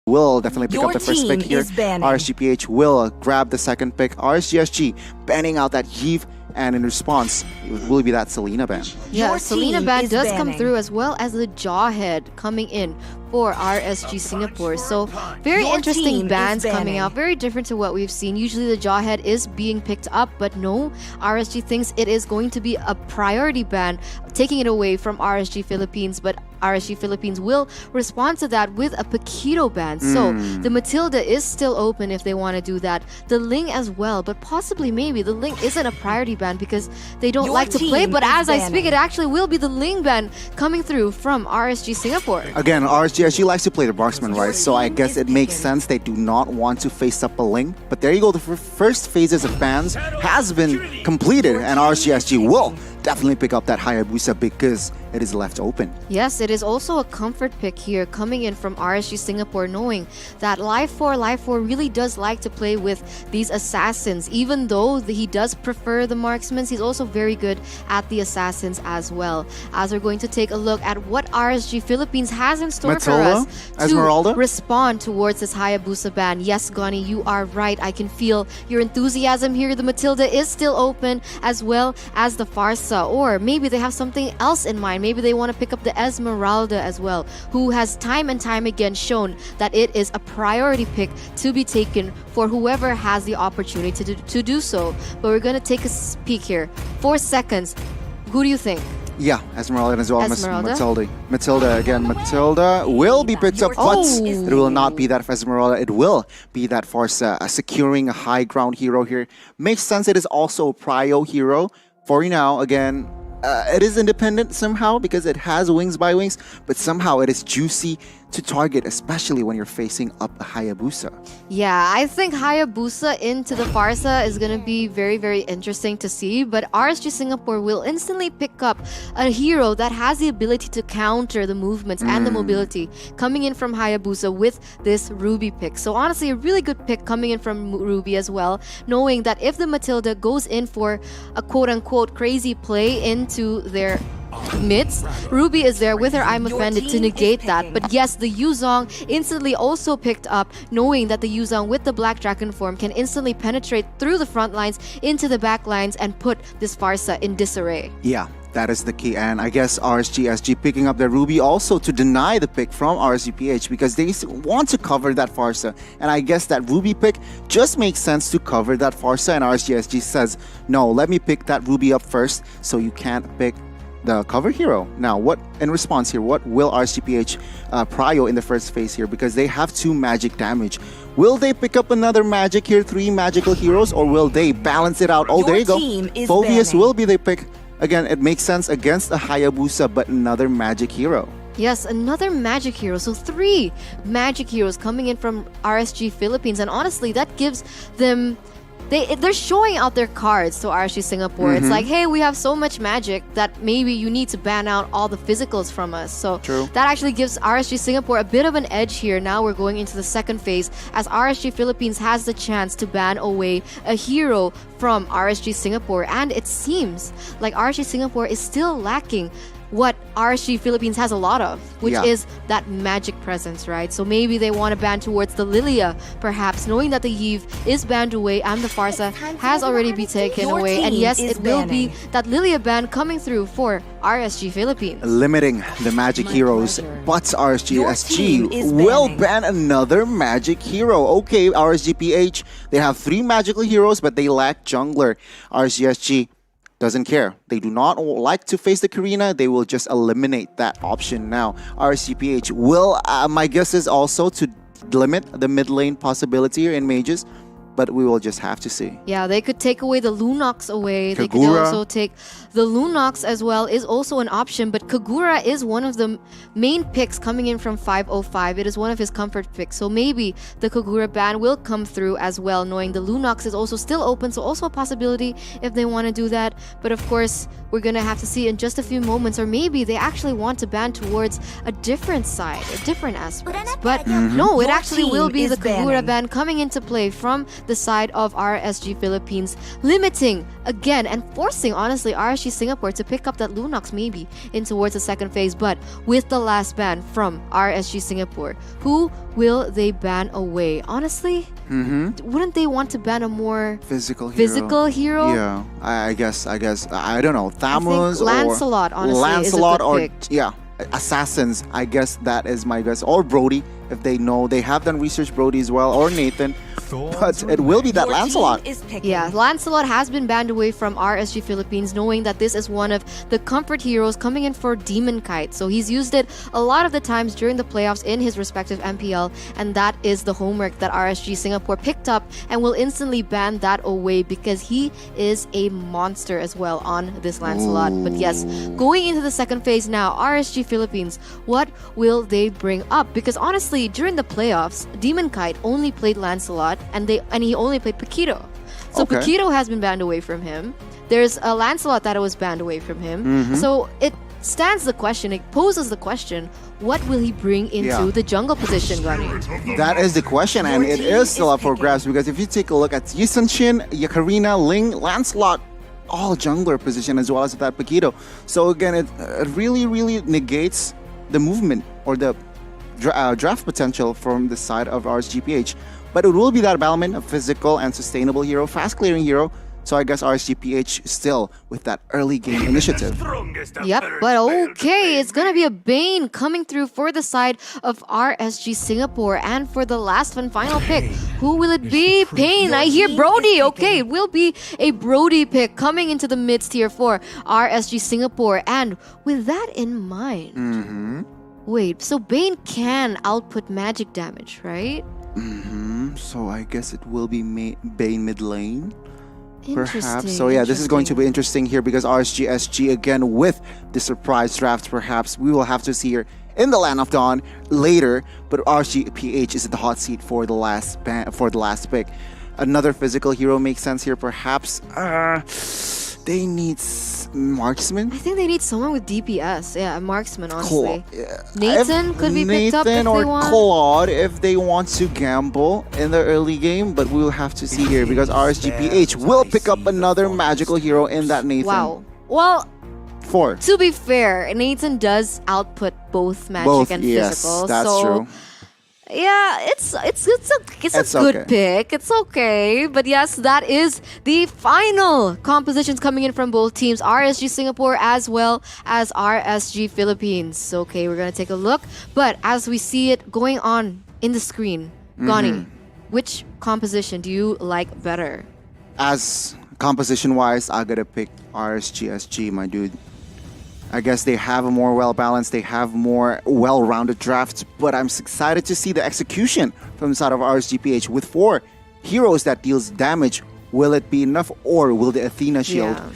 will definitely pick up the first pick here. Banning. RSGPH will grab the second pick. RSGSG banning out that Yves, and in response, it will be that Selena ban. Yeah, Your Selena team ban is does come banning. through, as well as the Jawhead coming in for RSG Singapore. So very Your interesting team is bans coming banning. out, very different to what we've seen. Usually the Jawhead is being picked up, but no, RSG thinks it is going to be a priority ban, taking it away from RSG Philippines, but RSG Philippines will respond to that with a Paquito ban. So the Matilda is still open if they want to do that. The Ling as well, but possibly maybe the Ling isn't a priority ban because they don't Your like to play. team But is as I speak, banning. it actually will be the Ling ban coming through from RSG Singapore. Again, RSGSG likes to play the marksman, right? So I team guess is it makes picking. sense they do not want to face up a Ling. But there you go, the first phases of bans has been completed, and RSGSG will definitely pick up that Hayabusa because it is left open. Yes, it is also a comfort pick here coming in from RSG Singapore, knowing that Life 4 really does like to play with these assassins. Even though he does prefer the marksmen, he's also very good at the assassins as well. As we're going to take a look at what RSG Philippines has in store for Matilda? us Esmeralda? to respond towards this Hayabusa ban. Yes, Gani, you are right. I can feel your enthusiasm here. The Matilda is still open, as well as the Farsa. Or maybe they have something else in mind. Maybe they want to pick up the Esmeralda as well, who has time and time again shown that it is a priority pick to be taken for whoever has the opportunity to do so. But we're going to take a peek here. 4 seconds. Who do you think? Yeah, Esmeralda as well. Esmeralda? Matilda again. Matilda will be picked up, but Oh. it will not be that Esmeralda. It will be that Farsa securing a high ground hero here. Makes sense. It is also a prio hero. For now, again, it is independent somehow because it has wings by wings, but somehow it is juicy to target, especially when you're facing up a Hayabusa. Yeah, I think Hayabusa into the Farsa is going to be very, very interesting to see. But RSG Singapore will instantly pick up a hero that has the ability to counter the movements and the mobility coming in from Hayabusa with this Ruby pick. So honestly, a really good pick coming in from Ruby as well, knowing that if the Matilda goes in for a quote-unquote crazy play into their mids, Ruby is there with her I'm Offended to negate that. But yes, the Yuzong instantly also picked up, knowing that the Yuzong with the Black Dragon form can instantly penetrate through the front lines into the back lines and put this Farsa in disarray. Yeah, that is the key. And I guess RSGSG picking up the Ruby also to deny the pick from RSGPH because they want to cover that Farsa. And I guess that Ruby pick just makes sense to cover that Farsa. And RSGSG says, no, let me pick that Ruby up first so you can't pick the cover hero. Now, what in response here, what will RSGPH prio in the first phase here? Because they have 2 magic damage. Will they pick up another magic here, 3 magical heroes, or will they balance it out? Oh, Your there you go. team is Phoveus banning. will be the pick. Again, it makes sense against a Hayabusa, but another magic hero. Yes, another magic hero. So 3 magic heroes coming in from RSG Philippines. And honestly, that gives them... They're showing out their cards to RSG Singapore. It's like, hey, we have so much magic that maybe you need to ban out all the physicals from us. So True. that actually gives RSG Singapore a bit of an edge here. Now we're going into the second phase as RSG Philippines has the chance to ban away a hero from RSG Singapore. And it seems like RSG Singapore is still lacking what RSG Philippines has a lot of, which Yeah. is that magic presence, right? So maybe they want to ban towards the Lilia, perhaps, knowing that the Yves is banned away and the Farsa has already been taken Your away. And team yes, is it will be banning. that Lilia ban coming through for RSG Philippines. Limiting the magic heroes, but Your team RSGSG is will banning. ban another magic hero. Okay, RSGPH, they have 3 magical heroes, but they lack jungler. RSGSG doesn't care. They do not like to face the Karina. They will just eliminate that option now. RSGPH will, my guess is also to limit the mid lane possibility here in mages, but we will just have to see. Yeah, they could take away the Lunox away. They could Kagura. also take the Lunox as well is also an option, but Kagura is one of the main picks coming in from 505. It is one of his comfort picks. So maybe the Kagura ban will come through as well, knowing the Lunox is also still open. So also a possibility if they want to do that. But of course, we're going to have to see in just a few moments, or maybe they actually want to ban towards a different side, a different aspect. But no, it Your actually will team be the is Kagura banning. ban coming into play from the side of RSG Philippines, limiting again and forcing, honestly, RSG Singapore to pick up that Lunox maybe in towards the second phase. But with the last ban from RSG Singapore, who will they ban away? Honestly, wouldn't they want to ban a more physical hero? Yeah, I guess I don't know. I think Thamus Lancelot, or honestly, Lancelot is a good or pick. yeah, assassins. I guess that is my guess. Or Brody, if they know. They have done research, Brody as well, or Nathan. But it will be that Lancelot. Yeah, Lancelot has been banned away from RSG Philippines, knowing that this is one of the comfort heroes coming in for Demon Kite. So he's used it a lot of the times during the playoffs in his respective MPL, and that is the homework that RSG Singapore picked up and will instantly ban that away because he is a monster as well on this Lancelot. But yes, going into the second phase now, RSG Philippines, what will they bring up? Because honestly, during the playoffs, Demon Kite only played Lancelot and he only played Paquito. So Okay. Paquito has been banned away from him. There's a Lancelot that was banned away from him. So it stands the question, it poses the question, what will he bring into the jungle position, Gani? That is the question, and it is still up for grabs because if you take a look at Yisun Shin, Yakarina, Ling, Lancelot, all jungler position as well as that Paquito. So again, it really negates the movement or the draft potential from the side of RSGPH. But it will be that Balmain, a physical and sustainable hero, fast clearing hero. So I guess RSGPH still with that early game initiative. Yep, but okay, it's gonna be a Bane coming through for the side of RSG Singapore. And for the last and final pick, who will it be? Pain. I hear Brody. Okay, it will be a Brody pick coming into the midst here for RSG Singapore. And with that in mind, wait, so Bane can output magic damage, right? So I guess it will be Bane mid lane. Perhaps. Interesting, So yeah, this is going to interesting. be interesting here because RSG SG again with the surprise draft. Perhaps we will have to see here in the Land of Dawn later. But RSG PH is at the hot seat for the last pick. Another physical hero makes sense here. Perhaps they need marksman. I think they need someone with DPS. Yeah, a marksman, honestly. Yeah. Nathan could be picked up if Nathan they or want. Claude if they want to gamble in the early game, but we will have to see here because RSGPH will pick up another magical hero in that Nathan. Wow. Well, 4. to be fair, Nathan does output both magic Both, and yes, physical. that's so true. yeah, it's It's a good okay. pick. It's okay. But yes, that is the final compositions coming in from both teams, RSG Singapore as well as RSG Philippines. Okay, we're gonna take a look. But as we see it going on in the screen, Gani, which composition do you like better? As composition wise, I gotta pick RSG SG, my dude. I guess they have a more well-balanced, they have more well-rounded drafts, but I'm excited to see the execution from the side of RSGPH with 4 heroes that deals damage. Will it be enough or will the Athena shield? Yeah.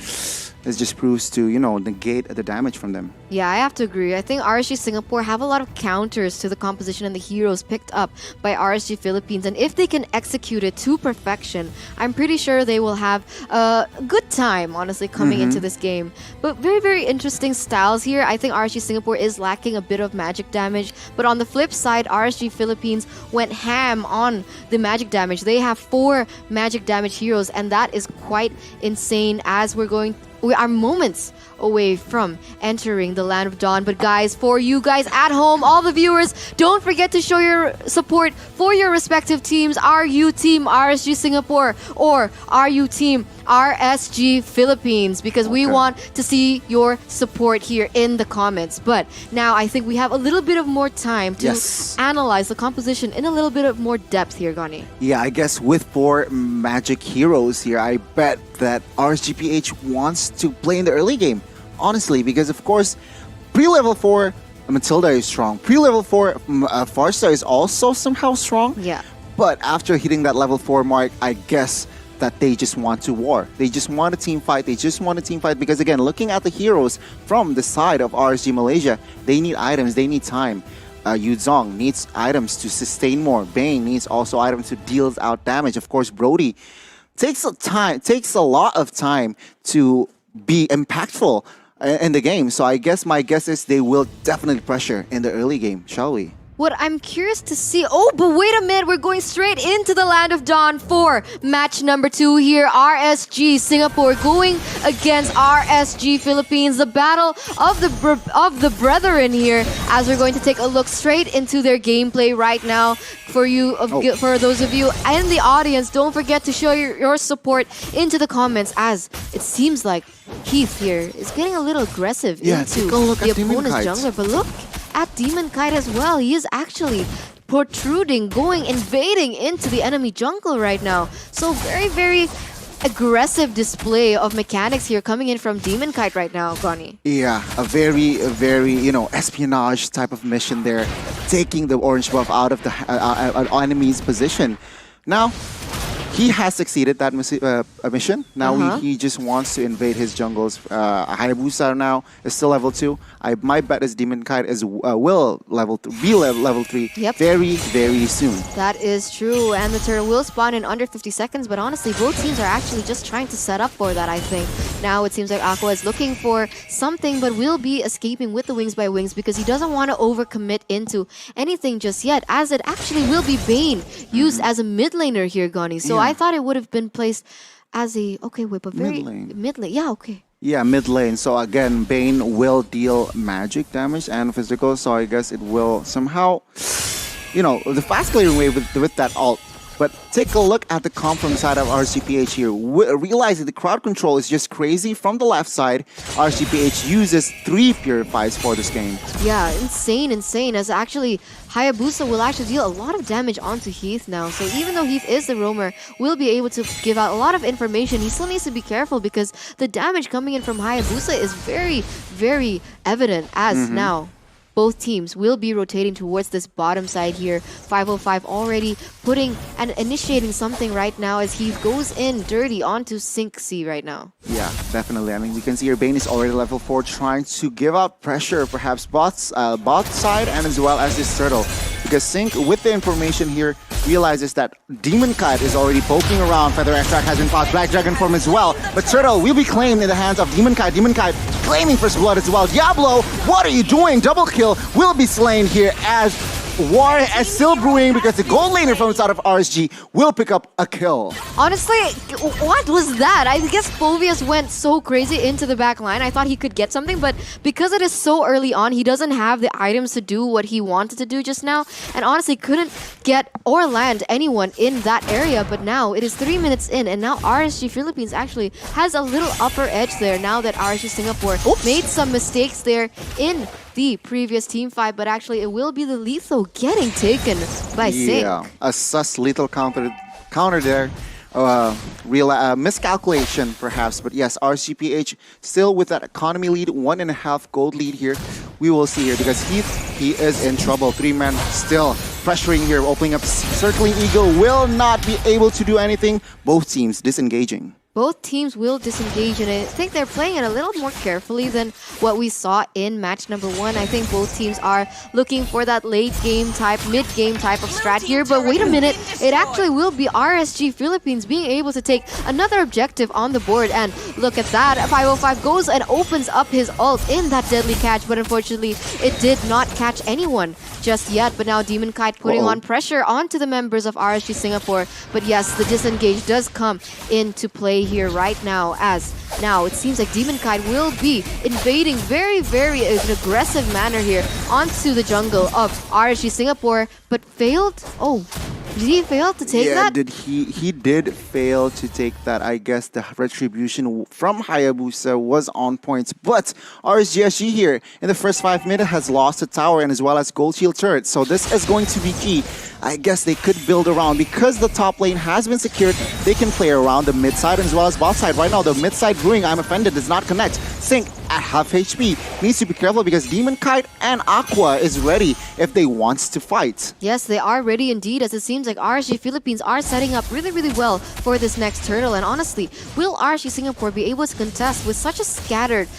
This just proves to, negate the damage from them. Yeah, I have to agree. I think RSG Singapore have a lot of counters to the composition and the heroes picked up by RSG Philippines. And if they can execute it to perfection, I'm pretty sure they will have a good time, honestly, coming into this game. But very, very interesting styles here. I think RSG Singapore is lacking a bit of magic damage. But on the flip side, RSG Philippines went ham on the magic damage. They have 4 magic damage heroes, and that is quite insane as we are moments away from entering the Land of Dawn. But guys, for you guys at home, all the viewers, don't forget to show your support for your respective teams. Are you team RSG Singapore or are you team RSG Philippines? Because we want to see your support here in the comments. But now I think we have a little bit of more time to analyze the composition in a little bit of more depth here, Gani. Yeah, I guess with 4 magic heroes here, I bet that RSGPH wants to play in the early game. Honestly, because of course, pre-level 4, Matilda is strong. Pre-level 4, Farsa is also somehow strong. Yeah. But after hitting that level 4 mark, I guess that they just want to war. They just want a team fight. They just want a team fight because again, looking at the heroes from the side of RSG Malaysia, they need items, they need time. Yuzong needs items to sustain more. Bane needs also items to deal out damage. Of course, Brody takes a lot of time to be impactful in the game. So I guess my guess is they will definitely pressure in the early game, shall we? What I'm curious to see... Oh, but wait a minute. We're going straight into the Land of Dawn for match number 2 here. RSG Singapore going against RSG Philippines. The battle of the brethren here, as we're going to take a look straight into their gameplay right now. For those of you in the audience, don't forget to show your support into the comments, as it seems like Heath here is getting a little aggressive into the opponent's jungler. But look at Demon Kite as well. He is actually protruding, invading into the enemy jungle right now. So very, very aggressive display of mechanics here coming in from Demon Kite right now, Connie. Yeah, a very, espionage type of mission there, taking the orange buff out of the enemy's position. Now, he has succeeded that mission. Now he just wants to invade his jungles. Hayabusa now is still level 2. My bet is Demon Kite will be level 3 very, very soon. That is true, and the turret will spawn in under 50 seconds, but honestly, both teams are actually just trying to set up for that, I think. Now it seems like Aqua is looking for something, but will be escaping with the Wings by Wings because he doesn't want to overcommit into anything just yet, as it actually will be Bane used as a mid laner here, Gani. So I thought it would have been placed as a... Okay, wait, but very... Mid lane. Yeah, okay. Yeah, mid lane. So again, Bane will deal magic damage and physical, so I guess it will somehow, the fast clearing wave with that ult. But take a look at the comp from the side of RCPH here. Realize that the crowd control is just crazy. From the left side, RCPH uses 3 purifies for this game. Yeah, insane. As actually, Hayabusa will actually deal a lot of damage onto Heath now. So even though Heath is the roamer, will be able to give out a lot of information. He still needs to be careful because the damage coming in from Hayabusa is very, very evident as now. Both teams will be rotating towards this bottom side here. 505 already putting and initiating something right now as he goes in dirty onto Sync C right now. Yeah, definitely. I mean, we can see your Bane is already level 4, trying to give out pressure, perhaps bot side and as well as this turtle. Because Sync, with the information here, realizes that Demon Kite is already poking around. Feather Extract has been fought, Black Dragon form as well. But Turtle will be claimed in the hands of Demon Kite. Demon Kite claiming first blood as well. Diablo, what are you doing? Double kill will be slain here as war is still brewing because the gold laner from the side of RSG will pick up a kill. Honestly, what was that? I guess Phoveus went so crazy into the back line. I thought he could get something, but because it is so early on, he doesn't have the items to do what he wanted to do just now, and honestly couldn't get or land anyone in that area. But now it is 3 minutes in, and now RSG Philippines actually has a little upper edge there now that RSG Singapore made some mistakes there in the previous team fight, but actually it will be the lethal getting taken by Sync. Yeah, a sus lethal counter there. Real miscalculation perhaps, but yes, RCPH still with that economy lead, 1.5 gold lead here. We will see here because he is in trouble. 3 men still pressuring here, opening up, circling Eagle will not be able to do anything. Both teams disengaging. Both teams will disengage, and I think they're playing it a little more carefully than what we saw in match number 1. I think both teams are looking for that late game type, mid game type of strat here. But wait a minute, it actually will be RSG Philippines being able to take another objective on the board. And look at that, 505 goes and opens up his ult in that deadly catch, but unfortunately it did not catch anyone just yet. But now Demon Kite putting on pressure onto the members of RSG Singapore. But yes, the disengage does come into play here right now, as now it seems like Demon Kite will be invading very, very aggressive manner here onto the jungle of RSG Singapore, but failed. Oh, did he fail to take that? Yeah, he did fail to take that. I guess the retribution from Hayabusa was on point, but RSGSG here in the first 5 minutes has lost the tower and as well as gold shield turret, so this is going to be key. I guess they could build around because the top lane has been secured. They can play around the mid side as well as bot side. Right now, the mid side brewing, I'm offended, does not connect. Sync at half HP needs to be careful because Demon Kite and Aqua is ready if they want to fight. Yes, they are ready indeed, as it seems like RSG Philippines are setting up really, really well for this next turtle. And honestly, will RSG Singapore be able to contest with such a scattered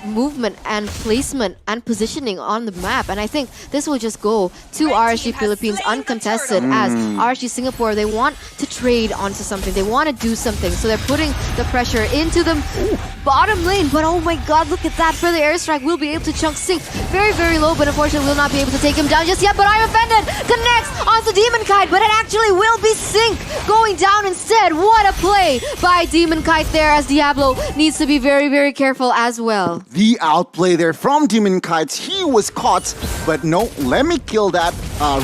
movement and placement and positioning on the map? And I think this will just go to RSG Philippines uncontested, as RSG Singapore, they want to trade onto something. They want to do something. So they're putting the pressure into them. Ooh. bottom lane. But oh my god, look at that. For the airstrike, we'll be able to chunk Sync very, very low, but unfortunately we'll not be able to take him down just yet. But I'm offended. Connects onto Demon Kite, but it actually will be Sync going down instead. What a play by Demon Kite there, as Diablo needs to be very, very careful as well. The outplay there from Demon Kites. He was caught, but no, let me kill that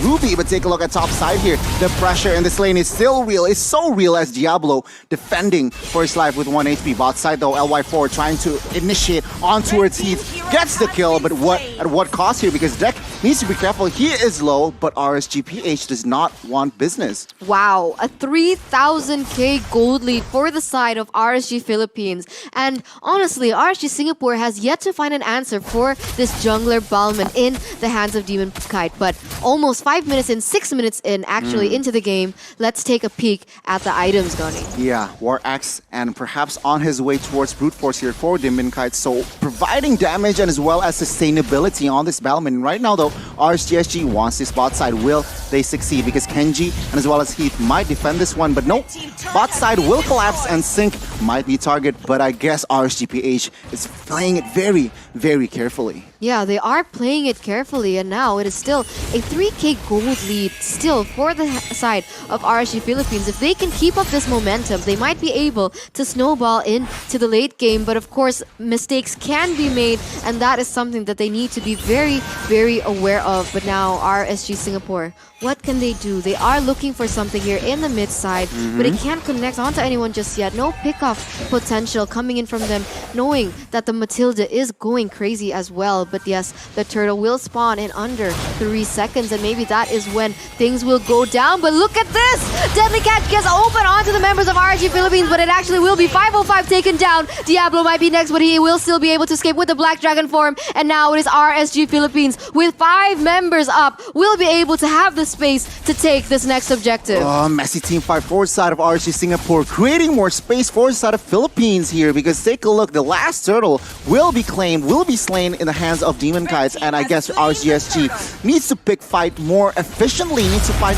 Ruby. But take a look at top side here. The pressure in this lane is still real. It's so real as Diablo defending for his life with 1 HP. Bot side though, LY4 trying to initiate on towards Heath. Gets the kill, but at what cost here? Because Deck needs to be careful. He is low, but RSGPH does not want business. Wow, a 3,000k gold lead for the side of RSG Philippines. And honestly, RSG Singapore has yet to find an answer for this jungler Balman in the hands of Demon Kite. But almost 5 minutes in, 6 minutes in, actually into the game, let's take a peek at the items, Goni. Yeah, War Axe and perhaps on his way towards Brute Force here for Demon Kite. So providing damage and as well as sustainability on this Balman. Right now though, RSGSG wants this bot side. Will they succeed? Because Kenji and as well as Heath might defend this one, but no, bot side will collapse and Sync might be target, but I guess RSGPH is playing it very, very carefully. Yeah, they are playing it carefully, and now it is still a 3k gold lead still for the side of RSG Philippines. If they can keep up this momentum, they might be able to snowball into the late game, but of course, mistakes can be made, and that is something that they need to be very, very aware of. But now, RSG Singapore, what can they do? They are looking for something here in the mid side, but it can't connect onto anyone just yet. No pickoff potential coming in from them, knowing that the Matilda is going crazy as well. But yes, the turtle will spawn in under 3 seconds, and maybe that is when things will go down. But look at this! Deadly Catch gets open onto the members of RSG Philippines, but it actually will be 505 taken down. Diablo might be next, but he will still be able to escape with the Black Dragon form. And now it is RSG Philippines with 5 members up, will be able to have the space to take this next objective. Messy team fight for side of RSG Singapore, creating more space for side of Philippines here, because take a look, the last turtle will be claimed, will be slain in the hands of Demon Kites, and I guess RSGSG needs to pick fight more efficiently, needs to find,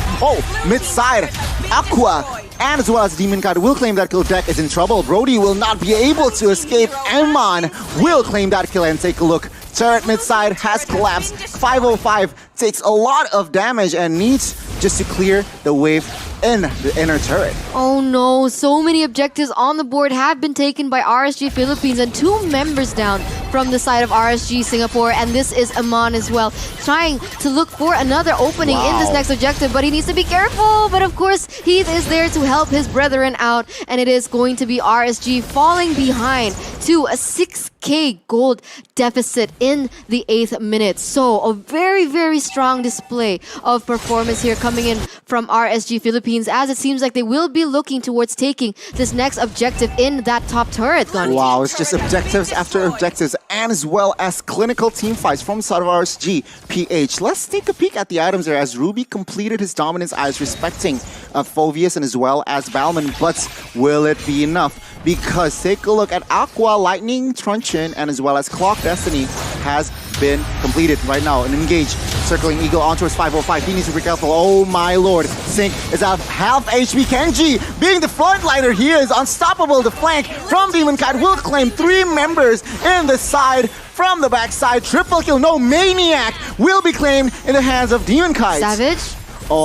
mid side, Aqua, and as well as Demon Kite will claim that kill. Deck is in trouble. Brody will not be able to escape. Emon will claim that kill, and take a look. Turret mid side has collapsed. 505 takes a lot of damage and needs just to clear the wave in the inner turret. Oh no, so many objectives on the board have been taken by RSG Philippines, and 2 members down from the side of RSG Singapore, and this is Amon as well, trying to look for another opening in this next objective, but he needs to be careful. But of course, Heath is there to help his brethren out, and it is going to be RSG falling behind to a 6k gold deficit in the 8th minute. So a very, very strong display of performance here coming in from RSG Philippines, as it seems like they will be looking towards taking this next objective in that top turret, Gani. Wow, it's just objectives after objectives, and as well as clinical team fights from side of RSG PH. Let's take a peek at the items there, as Ruby completed his dominance eyes, respecting Phoveus and as well as Balman, but will it be enough? Because take a look at Aqua, Lightning, Truncheon, and as well as Clock Destiny has been completed right now. And engage, circling Eagle on towards 505. He needs to be careful. Oh my lord. Sync is at half HP. Kenji, being the frontliner, he is unstoppable. The flank from Demon Kite will claim 3 members in the side. From the backside, triple kill. No, Maniac will be claimed in the hands of Demon Kite. Savage?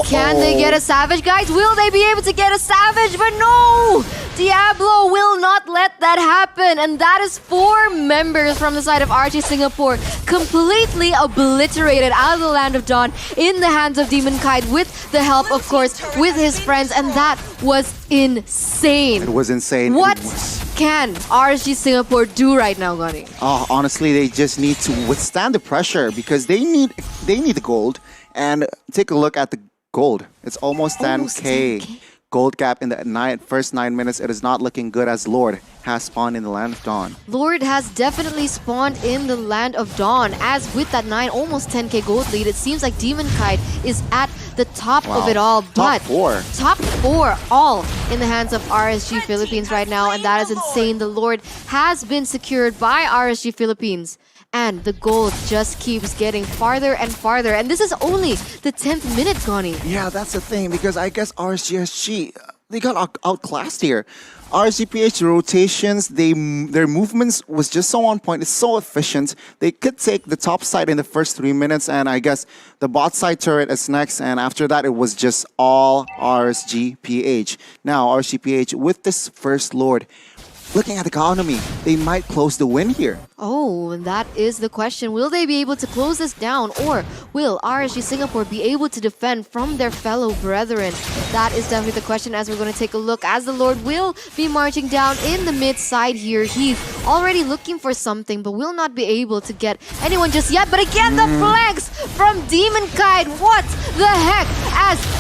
Can they get a Savage, guys? Will they be able to get a Savage? But no! Diablo will not let that happen. And that is 4 members from the side of RSG Singapore completely obliterated out of the Land of Dawn in the hands of Demon Kite, with the help, of course, with his friends. And that was insane. It was insane. What can RSG Singapore do right now, Gani? Honestly, they just need to withstand the pressure, because they need the gold. And take a look at the gold. It's almost 10k gold gap in the first 9 minutes. It is not looking good, as Lord has spawned in the Land of Dawn. Lord has definitely spawned in the Land of Dawn, as with that almost 10k gold lead, it seems like Demon Kite is at the top of it all. But top four all in the hands of RSG Philippines right now, and that is insane. The Lord has been secured by RSG Philippines, and the gold just keeps getting farther and farther. And this is only the 10th minute, Gani. Yeah, that's the thing, because I guess RSGSG they got outclassed here. RSGPH rotations, their movements was just so on point. It's so efficient. They could take the top side in the first 3 minutes, and I guess the bot side turret is next. And after that, it was just all RSGPH. Now RSGPH with this first Lord, looking at the economy, they might close the win here. Oh, that is the question. Will they be able to close this down, or will RSG Singapore be able to defend from their fellow brethren? That is definitely the question as we're going to take a look as the Lord will be marching down in the mid side here. He's already looking for something but will not be able to get anyone just yet. But again, the flanks from Demon Kite. What the heck?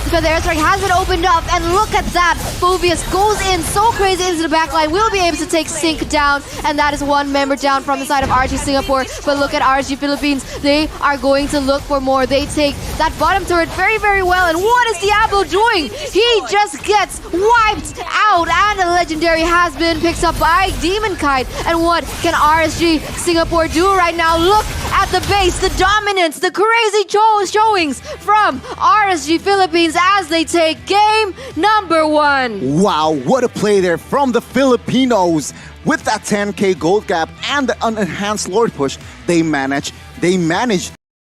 Because the airstrike has been opened up, and look at that. Phobius goes in so crazy into the backline. Will be able to take Sync down, and that is one member down from the side of RSG Singapore. But look at RSG Philippines. They are going to look for more. They take that bottom turret very, very well. And what is Diablo doing? He just gets wiped out, and a legendary has been picked up by Demon Kite. And what can RSG Singapore do right now? Look at the base, the dominance, the crazy showings from RSG Philippines as they take game number 1. Wow, what a play there from the Filipinos. With that 10k gold gap and the unenhanced Lord push, they managed